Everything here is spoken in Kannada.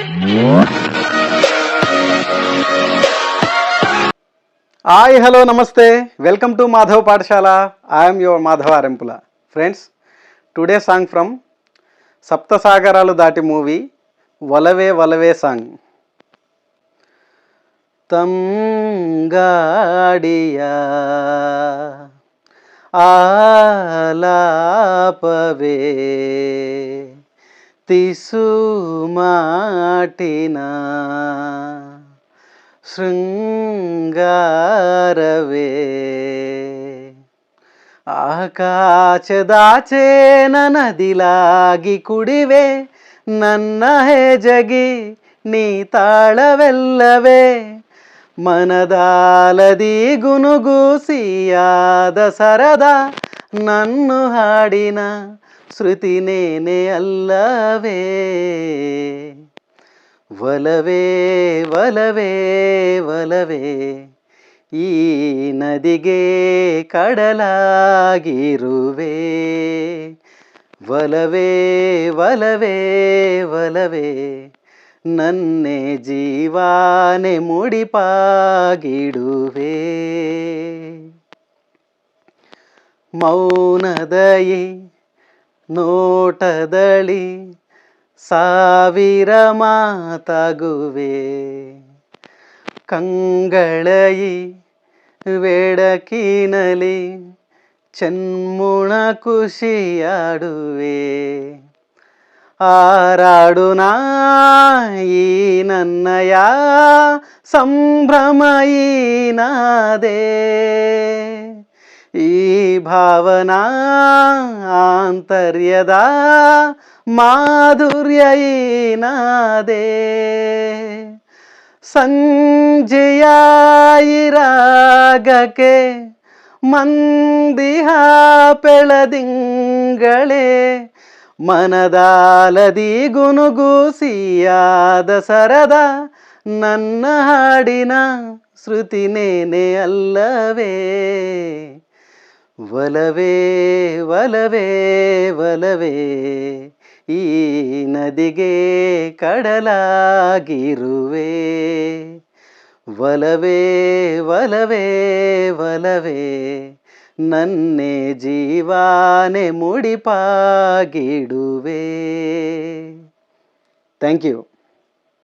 Hi, hello, namaste. Welcome to Madhav Pathshala. I am your Madhav Arempula. Friends, today's song from Sapta Sagaralu Dati movie, Valave Valave song. Tamgadiya Alapave Tisumatina ಶೃಂಗಾರವೇ ಆಕಾಶದಾಚೆ ನದಿಲಾಗಿ ಕುಡಿವೆ ನನ್ನ ಹೆಜಗಿ ನೀ ತಾಳವೆಲ್ಲವೇ ಮನದಾಲದಿ ಗುನುಗುಸಿಯಾದ ಸರದ ನನ್ನ ಹಾಡಿನ ಶ್ರುತಿನೇನೆ ಅಲ್ಲವೇ ಒಲವೇ ಒಲವೇ ಒಲವೇ ಈ ನದಿಗೆ ಕಡಲಾಗಿರುವೆ ಒಲವೇ ಒಲವೇ ಒಲವೇ ನನ್ನೆ ಜೀವಾನೆ ಮುಡಿಪಾಗಿಡುವೆ ಮೌನದಯಿ ನೋಟದಳಿ ಸಾವಿರ ಮಾತಾಗುವೆ ಕಂಗಳಯಿ ಬೆಳಕಿನಲಿ ಚೆನ್ಮುಣ ಖುಷಿಯಾಡುವೆ ಆರಾಡು ಈ ನನ್ನಯ ಸಂಭ್ರಮ ಈ ನಾದೆ ಈ ಭಾವನಾ ಆಂತರ್ಯದ ಮಾಧುರ್ಯ ಈ ನಾದೆ ಸಂಜೆಯ ರಾಗಕ್ಕೆ ಮಂದಿಹ ಪೆಳದಿಂಗಳೇ ಮನದಾಲದಿ ಗುನುಗುಸಿಯಾದ ಸರದ ನನ್ನ ಹಾಡಿನ ಶ್ರುತಿನೇನೆ ಅಲ್ಲವೇ ಒಲವೇ ಒಲವೇ ಒಲವೇ ಈ ನದಿಗೆ ಕಡಲಾಗಿರುವೆ ಒಲವೇ ಒಲವೇ ಒಲವೇ ನನ್ನೆ ಜೀವಾನೆ ಮುಡಿಪಾಗಿಡುವೆ. Thank you.